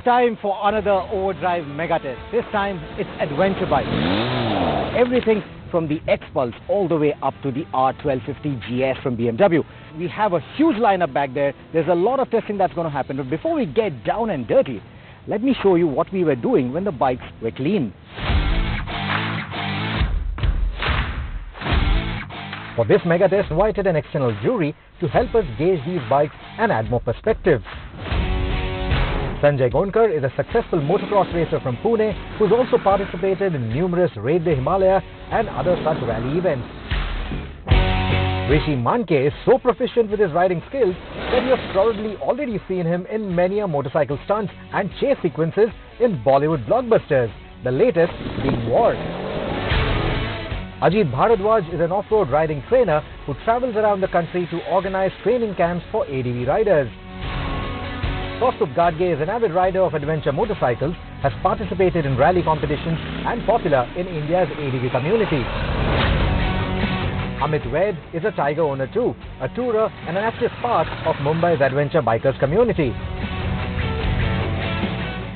time for another overdrive mega test. This time it's adventure bikes. Everything from the X-Pulse all the way up to the R1250 GS from BMW. We have a huge lineup back there. There's a lot of testing that's going to happen. But before we get down and dirty, let me show you what we were doing when the bikes were clean. For this mega test, we invited an external jury to help us gauge these bikes and add more perspective. Sanjay Gonkar is a successful motocross racer from Pune who's also participated in numerous Raid the Himalaya and other such rally events. Rishi Manke is so proficient with his riding skills that you have probably already seen him in many motorcycle stunts and chase sequences in Bollywood blockbusters, the latest being War. Ajit Bharadwaj is an off-road riding trainer who travels around the country to organize training camps for ADV riders. Kaustup Gadge is an avid rider of adventure motorcycles, has participated in rally competitions and popular in India's ADV community. Amit Vaid is a Tiger owner too, a tourer and an active part of Mumbai's adventure bikers community.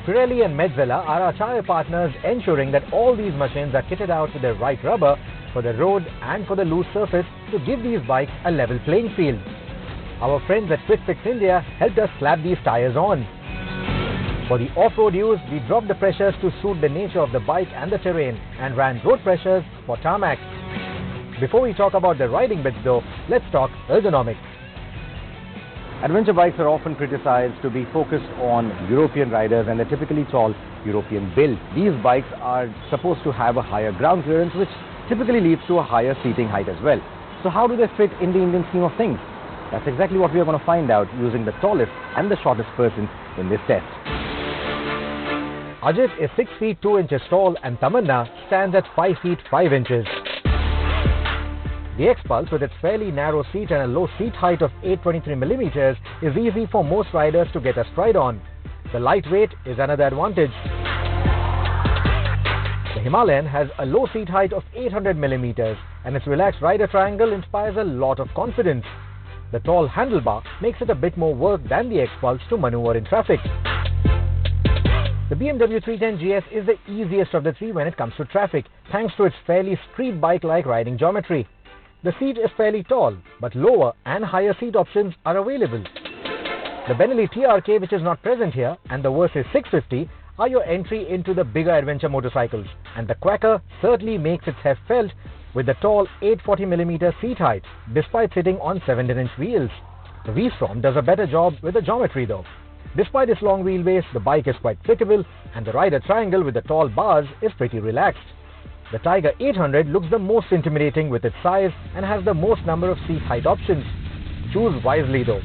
Pirelli and Medzela are our tire partners, ensuring that all these machines are kitted out with the right rubber for the road and for the loose surface to give these bikes a level playing field. Our friends at Quick Fix India helped us slap these tires on. For the off-road use, we dropped the pressures to suit the nature of the bike and the terrain and ran road pressures for tarmac. Before we talk about the riding bits though, let's talk ergonomics. Adventure bikes are often criticized to be focused on European riders and they're typically tall European build. These bikes are supposed to have a higher ground clearance, which typically leads to a higher seating height as well. So how do they fit in the Indian scheme of things? That's exactly what we are going to find out using the tallest and the shortest person in this test. Ajit is 6 feet 2 inches tall and Tamanna stands at 5 feet 5 inches. The X-Pulse, with its fairly narrow seat and a low seat height of 823mm, is easy for most riders to get a stride on. The lightweight is another advantage. The Himalayan has a low seat height of 800mm and its relaxed rider triangle inspires a lot of confidence. The tall handlebar makes it a bit more work than the X-Pulse to maneuver in traffic. The BMW 310 GS is the easiest of the three when it comes to traffic, thanks to its fairly street bike-like riding geometry. The seat is fairly tall, but lower and higher seat options are available. The Benelli TRK, which is not present here, and the Versys 650 are your entry into the bigger adventure motorcycles, and the Quacker certainly makes its heft felt with the tall 840mm seat height, despite sitting on 17-inch wheels. The V-Strom does a better job with the geometry though. Despite its long wheelbase, the bike is quite clickable, and the rider triangle with the tall bars is pretty relaxed. The Tiger 800 looks the most intimidating with its size and has the most number of seat height options. Choose wisely though.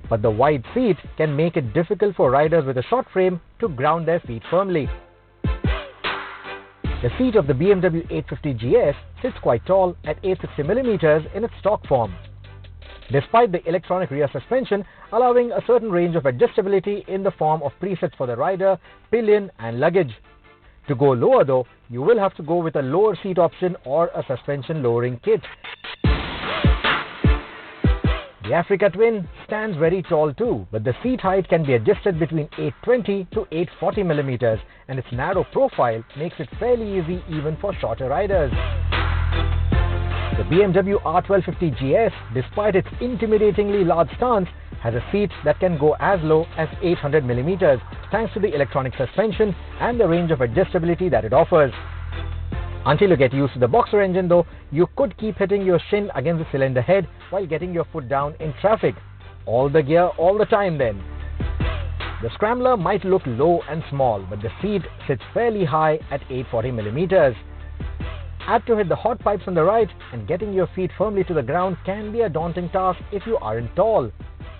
But the wide seat can make it difficult for riders with a short frame to ground their feet firmly. The seat of the BMW 850 GS sits quite tall at 860mm in its stock form. Despite the electronic rear suspension allowing a certain range of adjustability in the form of presets for the rider, pillion and luggage. To go lower though, you will have to go with a lower seat option or a suspension lowering kit. The Africa Twin stands very tall too, but the seat height can be adjusted between 820 to 840mm and its narrow profile makes it fairly easy even for shorter riders. The BMW R1250 GS, despite its intimidatingly large stance, has a seat that can go as low as 800mm thanks to the electronic suspension and the range of adjustability that it offers. Until you get used to the boxer engine though, you could keep hitting your shin against the cylinder head while getting your foot down in traffic. All the gear, all the time then. The Scrambler might look low and small, but the seat sits fairly high at 840mm. Add to hit the hot pipes on the right, and getting your feet firmly to the ground can be a daunting task if you aren't tall.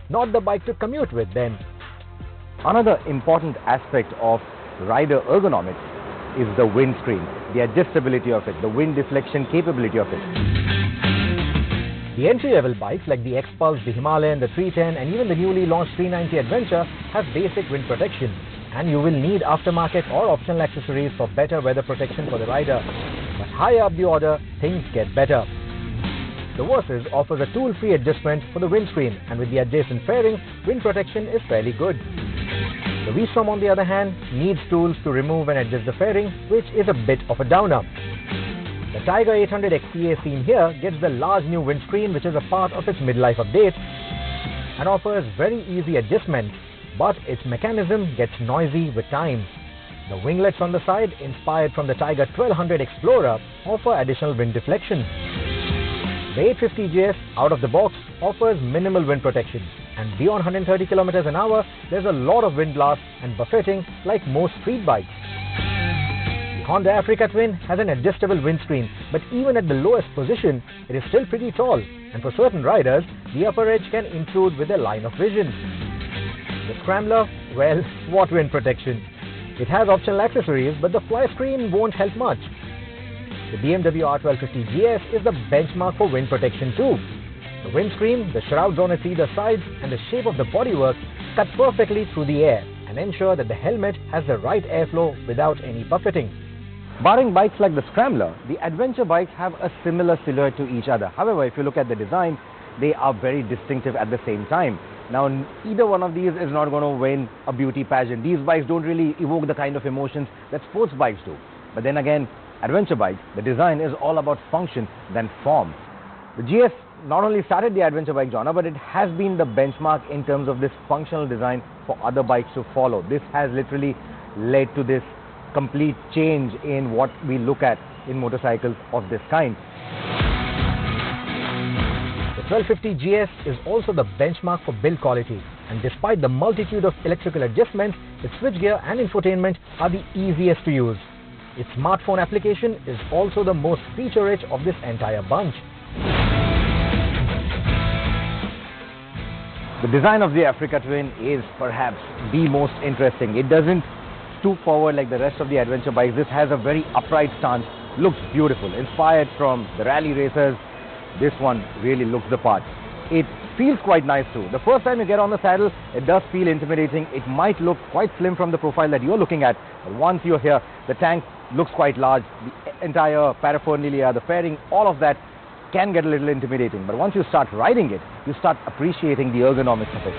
Not the bike to commute with then. Another important aspect of rider ergonomics is the windscreen, the adjustability of it, the wind deflection capability of it. The entry-level bikes like the X-Pulse, the Himalayan, the 310 and even the newly launched 390 Adventure have basic wind protection, and you will need aftermarket or optional accessories for better weather protection for the rider. But higher up the order, things get better. The Versys offers a tool-free adjustment for the windscreen, and with the adjacent fairing, wind protection is fairly good. The The V-Strom, on the other hand, needs tools to remove and adjust the fairing, which is a bit of a downer. The Tiger 800 XPA seen here gets the large new windscreen, which is a part of its midlife update, and offers very easy adjustment, but its mechanism gets noisy with time. The winglets on the side, inspired from the Tiger 1200 Explorer, offer additional wind deflection. The 850GS out of the box offers minimal wind protection, and beyond 130 km an hour, there's a lot of wind blast and buffeting like most street bikes. The Honda Africa Twin has an adjustable windscreen, but even at the lowest position, it is still pretty tall, and for certain riders, the upper edge can intrude with their line of vision. The Scrambler, well, what wind protection? It has optional accessories, but the fly screen won't help much. The BMW R1250 GS is the benchmark for wind protection too. The windscreen, the shrouds on its either sides, and the shape of the bodywork cut perfectly through the air and ensure that the helmet has the right airflow without any buffeting. Barring bikes like the Scrambler, the adventure bikes have a similar silhouette to each other. However, if you look at the design, they are very distinctive at the same time. Now, either one of these is not going to win a beauty pageant. These bikes don't really evoke the kind of emotions that sports bikes do. But then again, adventure bikes, the design is all about function than form. The GS not only started the adventure bike genre, but it has been the benchmark in terms of this functional design for other bikes to follow. This has literally led to this complete change in what we look at in motorcycles of this kind. The 1250 GS is also the benchmark for build quality, and despite the multitude of electrical adjustments, its switchgear and infotainment are the easiest to use. Its smartphone application is also the most feature-rich of this entire bunch. The design of the Africa Twin is perhaps the most interesting. It doesn't stoop forward like the rest of the adventure bikes. This has a very upright stance, looks beautiful, inspired from the rally racers. This one really looks the part. It feels quite nice too. The first time you get on the saddle, it does feel intimidating. It might look quite slim from the profile that you're looking at, but once you're here, the tank looks quite large. The entire paraphernalia, the fairing, all of that can get a little intimidating. But once you start riding it, you start appreciating the ergonomics of it.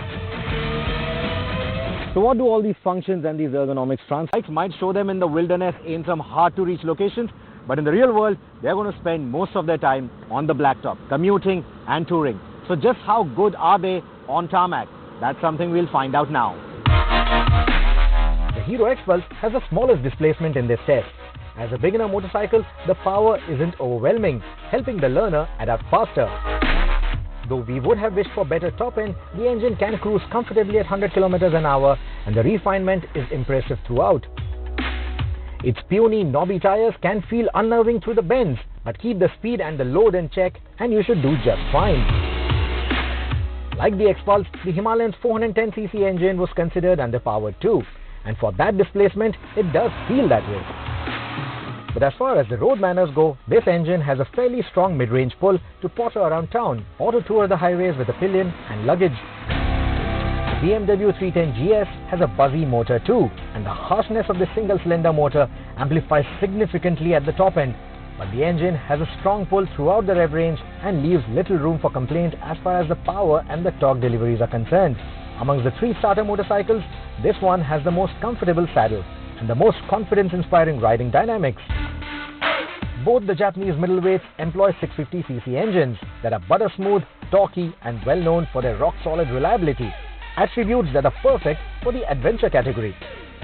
So what do all these functions and these ergonomics translate? Bikes might show them in the wilderness in some hard-to-reach locations, but in the real world, they're going to spend most of their time on the blacktop, commuting and touring. So just how good are they on tarmac? That's something we'll find out now. The Hero X-Pulse has the smallest displacement in this test. As a beginner motorcycle, the power isn't overwhelming, helping the learner adapt faster. Though we would have wished for better top end, the engine can cruise comfortably at 100 km an hour, and the refinement is impressive throughout. Its puny, knobby tires can feel unnerving through the bends, but keep the speed and the load in check and you should do just fine. Like the X-Pulse, the Himalayan's 410cc engine was considered underpowered too, and for that displacement, it does feel that way. But as far as the road manners go, this engine has a fairly strong mid-range pull to potter around town or to tour the highways with a pillion and luggage. The BMW 310 GS has a buzzy motor too, and the harshness of the single-cylinder motor amplifies significantly at the top end. But the engine has a strong pull throughout the rev range and leaves little room for complaint as far as the power and the torque deliveries are concerned. Amongst the three starter motorcycles, this one has the most comfortable saddle and the most confidence-inspiring riding dynamics. Both the Japanese middleweights employ 650cc engines that are butter smooth, torquey, and well known for their rock-solid reliability, attributes that are perfect for the adventure category.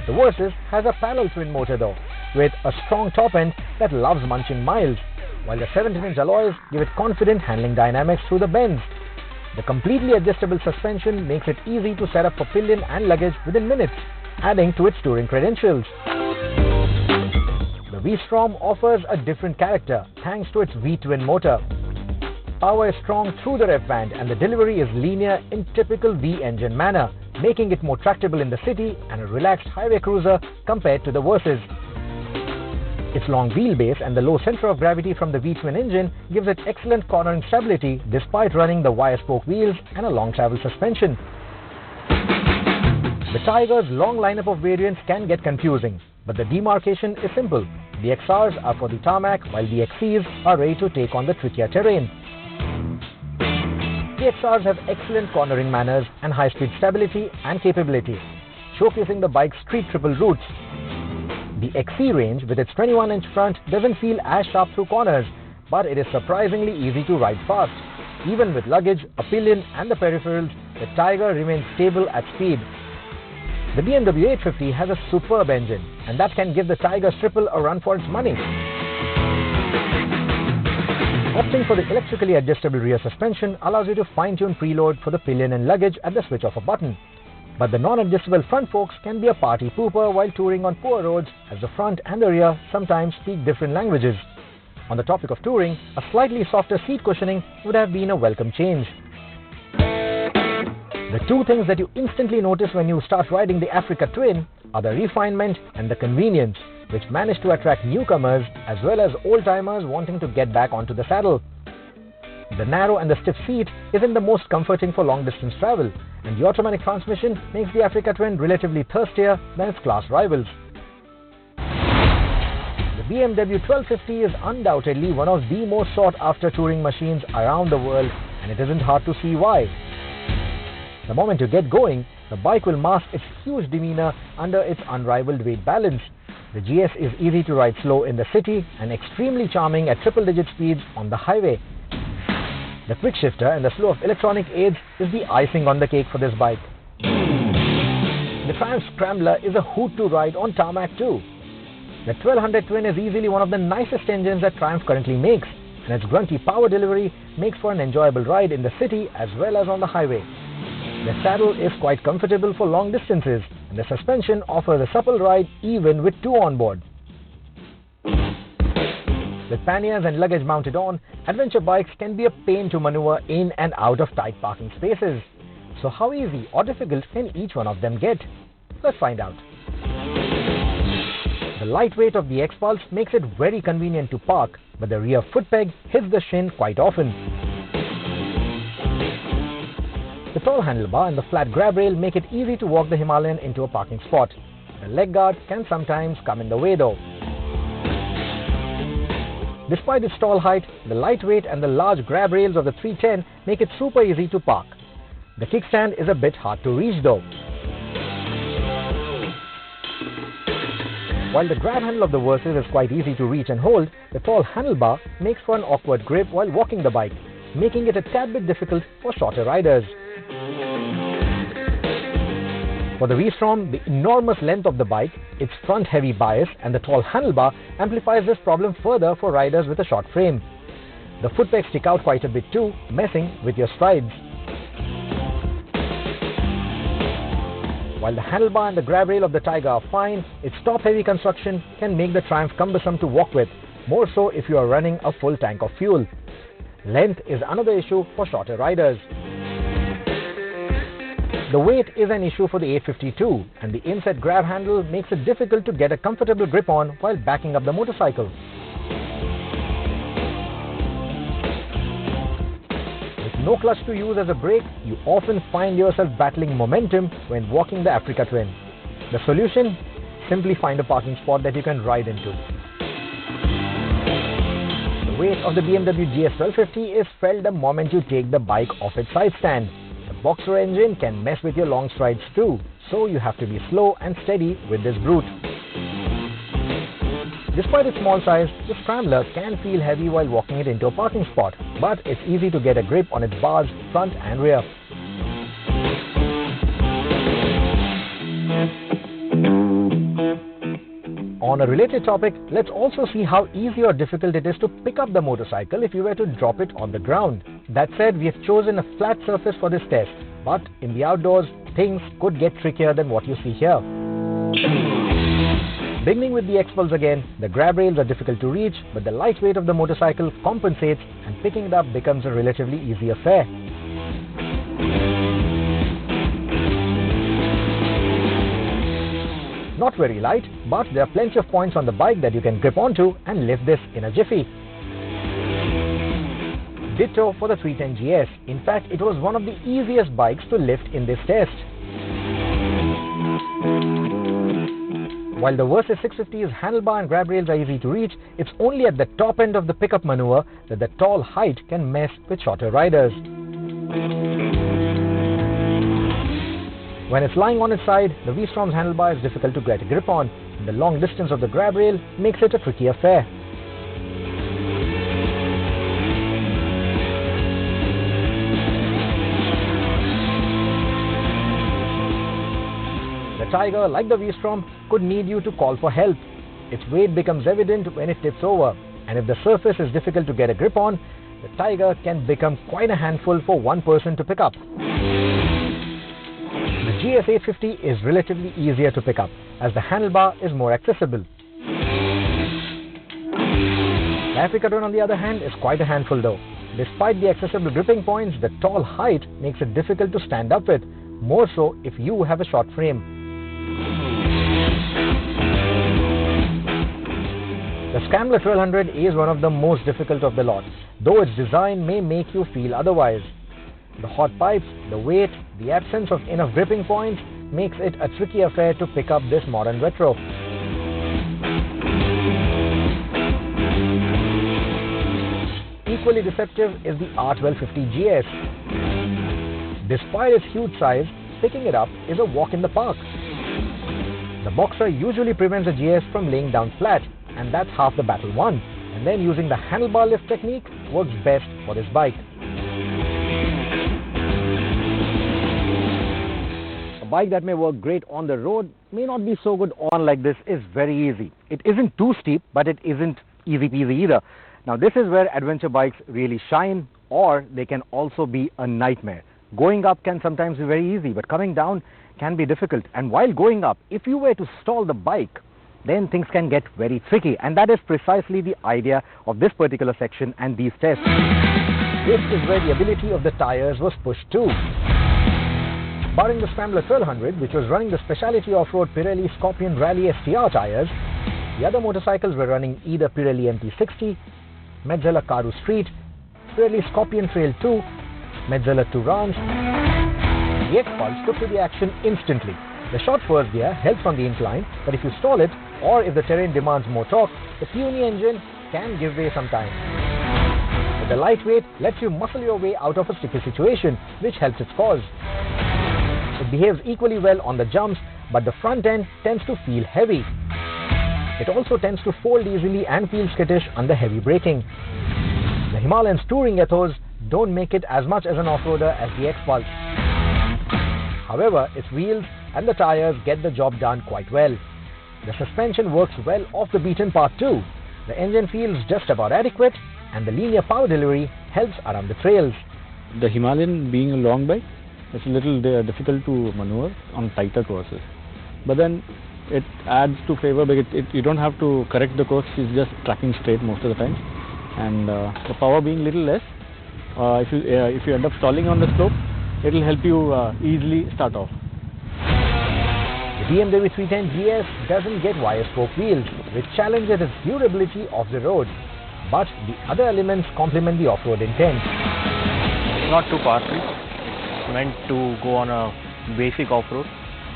The Versys has a parallel twin motor though, with a strong top end that loves munching miles, while the 17-inch alloys give it confident handling dynamics through the bends. The completely adjustable suspension makes it easy to set up for pillion and luggage within minutes, adding to its touring credentials. The V-Strom offers a different character thanks to its V-twin motor. Power is strong through the rev band and the delivery is linear in typical V-engine manner, making it more tractable in the city and a relaxed highway cruiser compared to the Versys. Its long wheelbase and the low center of gravity from the V-twin engine gives it excellent cornering stability despite running the wire-spoke wheels and a long travel suspension. The Tiger's long lineup of variants can get confusing, but the demarcation is simple. The XRs are for the tarmac, while the XCs are ready to take on the trickier terrain. The XRs have excellent cornering manners and high-speed stability and capability. showcasing the bike's street triple roots. The XC range, with its 21-inch front, doesn't feel as sharp through corners, but it is surprisingly easy to ride fast. Even with luggage, a pillion and the peripherals, the Tiger remains stable at speed. The BMW 850 has a superb engine, and that can give the Tiger's triple a run for its money. Opting for the electrically adjustable rear suspension allows you to fine-tune preload for the pillion and luggage at the switch of a button. But the non-adjustable front forks can be a party pooper while touring on poor roads, as the front and the rear sometimes speak different languages. On the topic of touring, a slightly softer seat cushioning would have been a welcome change. The two things that you instantly notice when you start riding the Africa Twin are the refinement and the convenience, which manage to attract newcomers as well as old-timers wanting to get back onto the saddle. The narrow and the stiff seat isn't the most comforting for long-distance travel, and the automatic transmission makes the Africa Twin relatively thirstier than its class rivals. The BMW 1250 is undoubtedly one of the most sought-after touring machines around the world, and it isn't hard to see why. The moment you get going, the bike will mask its huge demeanor under its unrivaled weight balance. The GS is easy to ride slow in the city and extremely charming at triple-digit speeds on the highway. The quick shifter and the slew of electronic aids is the icing on the cake for this bike. The Triumph Scrambler is a hoot to ride on tarmac too. The 1200 Twin is easily one of the nicest engines that Triumph currently makes, and its grunty power delivery makes for an enjoyable ride in the city as well as on the highway. The saddle is quite comfortable for long distances, and the suspension offers a supple ride even with two on board. With panniers and luggage mounted on, adventure bikes can be a pain to maneuver in and out of tight parking spaces. So how easy or difficult can each one of them get? Let's find out. The lightweight of the X-Pulse makes it very convenient to park, but the rear foot peg hits the shin quite often. The tall handlebar and the flat grab rail make it easy to walk the Himalayan into a parking spot. The leg guard can sometimes come in the way though. Despite its tall height, the lightweight and the large grab rails of the 310 make it super easy to park. The kickstand is a bit hard to reach though. While the grab handle of the Versys is quite easy to reach and hold, the tall handlebar makes for an awkward grip while walking the bike, making it a tad bit difficult for shorter riders. For the V-Strom, the enormous length of the bike, its front-heavy bias and the tall handlebar amplifies this problem further for riders with a short frame. The foot pegs stick out quite a bit too, messing with your strides. While the handlebar and the grab rail of the Tiger are fine, its top-heavy construction can make the Triumph cumbersome to walk with, more so if you are running a full tank of fuel. Length is another issue for shorter riders. The weight is an issue for the 852, and the inset grab handle makes it difficult to get a comfortable grip on while backing up the motorcycle. With no clutch to use as a brake, you often find yourself battling momentum when walking the Africa Twin. The solution? Simply find a parking spot that you can ride into. The weight of the BMW GS 1250 is felt the moment you take the bike off its side stand. The Boxer engine can mess with your long strides too, so you have to be slow and steady with this brute. Despite its small size, the Scrambler can feel heavy while walking it into a parking spot, but it's easy to get a grip on its bars front and rear. On a related topic, let's also see how easy or difficult it is to pick up the motorcycle if you were to drop it on the ground. That said, we have chosen a flat surface for this test, but in the outdoors, things could get trickier than what you see here. Beginning with the X-Pulse again, the grab rails are difficult to reach, but the lightweight of the motorcycle compensates and picking it up becomes a relatively easy affair. Not very light, but there are plenty of points on the bike that you can grip onto and lift this in a jiffy. Ditto for the 310 GS. In fact, it was one of the easiest bikes to lift in this test. While the Versys 650's handlebar and grab rails are easy to reach, it's only at the top end of the pickup maneuver that the tall height can mess with shorter riders. When it's lying on its side, the V-Strom's handlebar is difficult to get a grip on, and the long distance of the grab rail makes it a tricky affair. The Tiger, like the V-Strom, could need you to call for help. Its weight becomes evident when it tips over, and if the surface is difficult to get a grip on, the Tiger can become quite a handful for one person to pick up. The GS850 is relatively easier to pick up, as the handlebar is more accessible. The Africa Twin, on the other hand, is quite a handful though. Despite the accessible gripping points, the tall height makes it difficult to stand up with, more so if you have a short frame. The Scrambler 1200 is one of the most difficult of the lot, though its design may make you feel otherwise. The hot pipes, the weight, the absence of enough gripping points makes it a tricky affair to pick up this modern retro. Equally deceptive is the R1250GS. Despite its huge size, picking it up is a walk in the park. The Boxer usually prevents the GS from laying down flat, and that's half the battle won. And then using the handlebar lift technique works best for this bike. A bike that may work great on the road may not be so good on like this is very easy. It isn't too steep, but it isn't easy peasy either. Now this is where adventure bikes really shine, or they can also be a nightmare. Going up can sometimes be very easy, but coming down can be difficult. And while going up, if you were to stall the bike, then things can get very tricky, and that is precisely the idea of this particular section and these tests. This is where the ability of the tires was pushed too. Barring the Scrambler 1200, which was running the specialty off-road Pirelli Scorpion Rally STR tires, the other motorcycles were running either Pirelli MT60, Metzeler Karoo Street, Pirelli Scorpion Trail 2, Metzeler Tourance. The X-Pulse took to the action instantly. The short first gear helps on the incline, but if you stall it, or if the terrain demands more torque, the puny engine can give way sometimes. But the lightweight lets you muscle your way out of a sticky situation, which helps its cause. It behaves equally well on the jumps, but the front end tends to feel heavy. It also tends to fold easily and feel skittish under heavy braking. The Himalayan's touring ethos don't make it as much as an off-roader as the X-Pulse. However, its wheels and the tires get the job done quite well. The suspension works well off the beaten path too. The engine feels just about adequate, and the linear power delivery helps around the trails. The Himalayan, being a long bike, it's a little difficult to maneuver on tighter courses. But then it adds to favor because you don't have to correct the course, it's just tracking straight most of the time. And the power being little less, if you end up stalling on the slope, it will help you easily start off. The BMW 310 GS doesn't get wire spoke wheels, which challenges its durability off the road. But the other elements complement the off-road intent. It's not too powerful. It's meant to go on a basic off-road,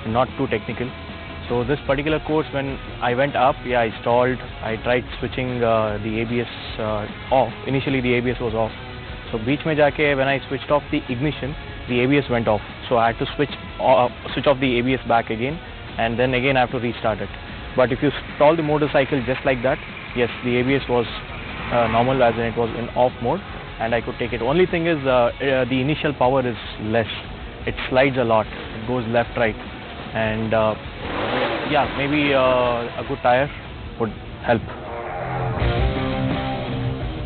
not too technical. So this particular course, when I went up, I stalled. I tried switching the ABS off. Initially the ABS was off. So beach mein jaake, when I switched off the ignition, the ABS went off. So I had to switch off the ABS back again, and then again I have to restart it. But if you stall the motorcycle just like that, yes, the ABS was normal, as in it was in off mode, and I could take it. Only thing is the initial power is less. It slides a lot. It goes left, right, and maybe a good tire would help.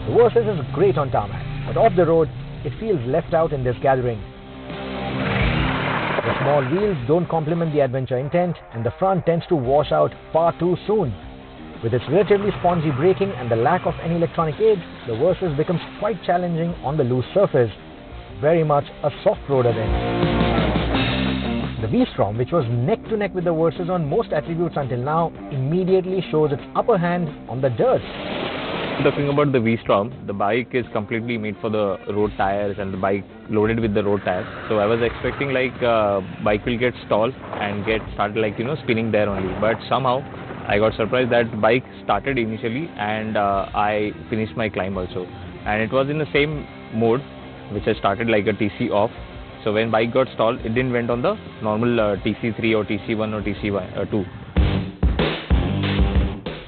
The Versys is great on tarmac, but off the road, it feels left out in this gathering. The small wheels don't complement the adventure intent, and the front tends to wash out far too soon. With its relatively spongy braking and the lack of any electronic aids, the Versys becomes quite challenging on the loose surface. Very much a soft roader then. The V-Strom, which was neck to neck with the Versys on most attributes until now, immediately shows its upper hand on the dirt. Talking about the V-Strom, the bike is completely made for the road tires and the bike loaded with the road tires. So I was expecting bike will get stalled and get started spinning there only. But somehow I got surprised that bike started initially and I finished my climb also. And it was in the same mode which I started like a TC off. So when bike got stalled, it didn't went on the normal TC3 or TC1 or TC2.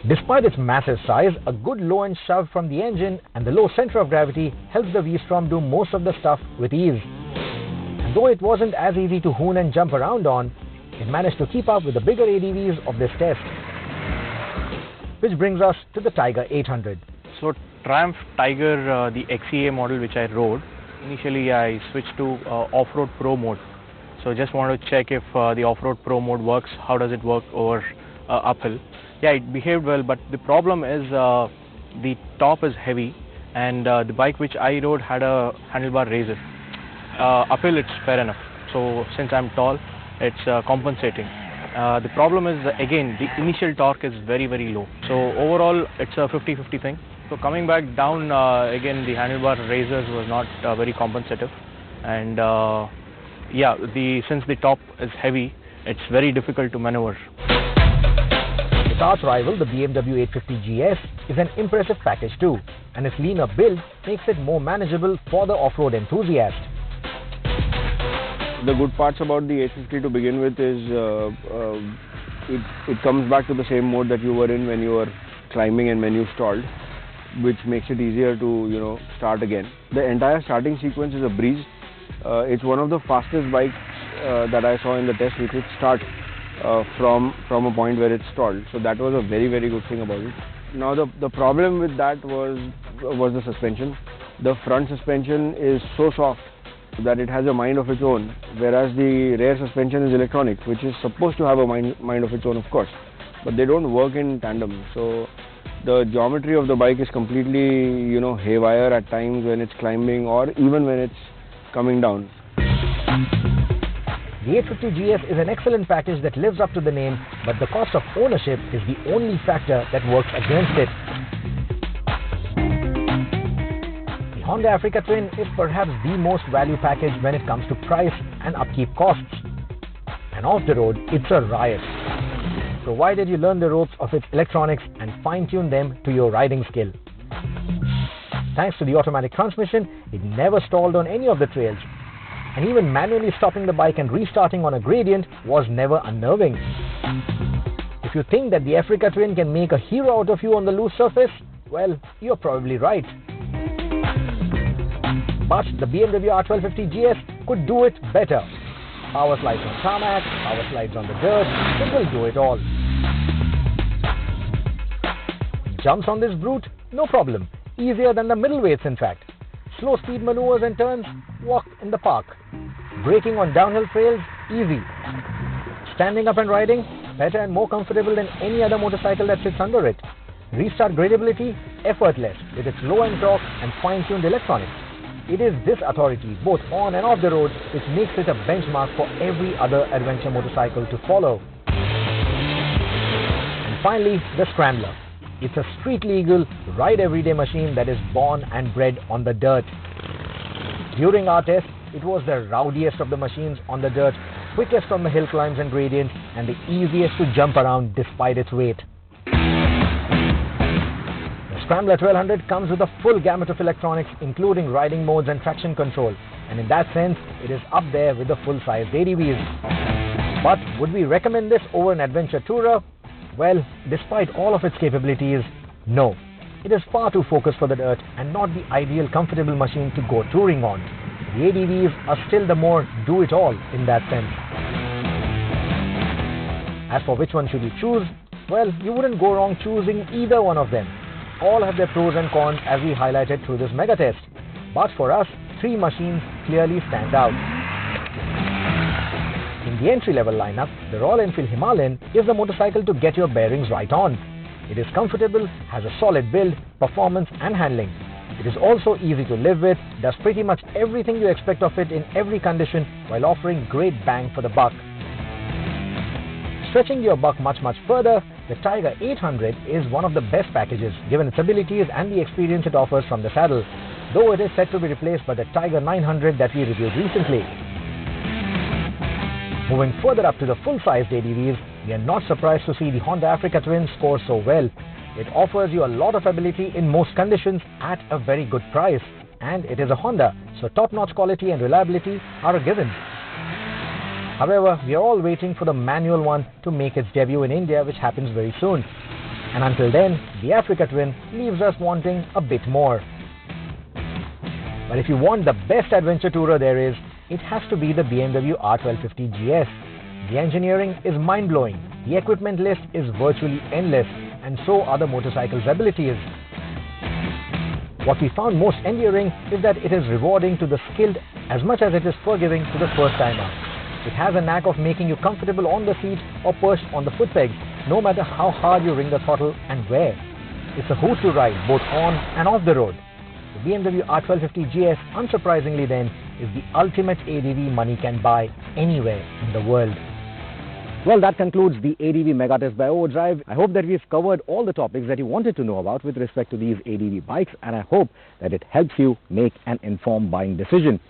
Despite its massive size, a good low-end shove from the engine and the low center of gravity helps the V-Strom do most of the stuff with ease. And though it wasn't as easy to hoon and jump around on, it managed to keep up with the bigger ADVs of this test. Which brings us to the Tiger 800. So Triumph Tiger, the XEA model which I rode, initially I switched to Off-Road Pro mode. So just want to check if the Off-Road Pro mode works, how does it work over uphill. Yeah, it behaved well, but the problem is the top is heavy and the bike which I rode had a handlebar raiser. Uphill it's fair enough, so since I'm tall, it's compensating. The problem is, again, the initial torque is very low. So overall, it's a 50-50 thing. So coming back down, again, the handlebar raisers was not very compensative. And yeah, since the top is heavy, it's very difficult to maneuver. Its arch rival, the BMW 850 GS, is an impressive package too, and its leaner build makes it more manageable for the off-road enthusiast. The good parts about the 850 to begin with is it comes back to the same mode that you were in when you were climbing and when you stalled, which makes it easier to start again. The entire starting sequence is a breeze. It's one of the fastest bikes that I saw in the test which would start from a point where it stalled. So that was a very good thing about it. Now the problem with that was the suspension. The front suspension is so soft that it has a mind of its own, whereas the rear suspension is electronic, which is supposed to have a mind of its own, of course, but they don't work in tandem. So the geometry of the bike is completely haywire at times when it's climbing or even when it's coming down. The 850 GS is an excellent package that lives up to the name, but the cost of ownership is the only factor that works against it. The Honda Africa Twin is perhaps the most value package when it comes to price and upkeep costs. And off the road, it's a riot. Provided you learn the ropes of its electronics and fine-tune them to your riding skill. Thanks to the automatic transmission, it never stalled on any of the trails. And even manually stopping the bike and restarting on a gradient was never unnerving. If you think that the Africa Twin can make a hero out of you on the loose surface, well, you're probably right. But the BMW R1250 GS could do it better. Power slides on tarmac, power slides on the dirt, it will do it all. Jumps on this brute? No problem. Easier than the middleweights in fact. Slow speed maneuvers and turns? Walk in the park. Braking on downhill trails? Easy. Standing up and riding? Better and more comfortable than any other motorcycle that sits under it. Restart gradability? Effortless with its low-end torque and fine-tuned electronics. It is this authority, both on and off the road, which makes it a benchmark for every other adventure motorcycle to follow. And finally, the Scrambler. It's a street-legal, ride-everyday machine that is born and bred on the dirt. During our test, it was the rowdiest of the machines on the dirt, quickest on the hill climbs and gradients, and the easiest to jump around despite its weight. Scrambler 1200 comes with a full gamut of electronics, including riding modes and traction control, and in that sense, it is up there with the full-sized ADVs. But would we recommend this over an adventure tourer? Well, despite all of its capabilities, no. It is far too focused for the dirt and not the ideal comfortable machine to go touring on. The ADVs are still the more do-it-all in that sense. As for which one should you choose? Well, you wouldn't go wrong choosing either one of them. All have their pros and cons as we highlighted through this mega test. But for us, three machines clearly stand out. In the entry-level lineup, the Royal Enfield Himalayan is the motorcycle to get your bearings right on. It is comfortable, has a solid build, performance and handling. It is also easy to live with, does pretty much everything you expect of it in every condition while offering great bang for the buck. Stretching your buck much further, the Tiger 800 is one of the best packages given its abilities and the experience it offers from the saddle, though it is set to be replaced by the Tiger 900 that we reviewed recently. Moving further up to the full-sized ADVs, we are not surprised to see the Honda Africa Twin score so well. It offers you a lot of ability in most conditions at a very good price. and it is a Honda, so top-notch quality and reliability are a given. However, we are all waiting for the manual one to make its debut in India, which happens very soon. And until then, the Africa Twin leaves us wanting a bit more. But if you want the best adventure tourer there is, it has to be the BMW R1250 GS. The engineering is mind-blowing, the equipment list is virtually endless, and so are the motorcycle's abilities. What we found most endearing is that it is rewarding to the skilled as much as it is forgiving to the first-timer. It has a knack of making you comfortable on the seat or perched on the foot pegs, no matter how hard you ring the throttle and where. It's a hoot to ride both on and off the road. The BMW R1250 GS, unsurprisingly then, is the ultimate ADV money can buy anywhere in the world. Well, that concludes the ADV Mega Test by Overdrive. I hope that we've covered all the topics that you wanted to know about with respect to these ADV bikes, and I hope that it helps you make an informed buying decision.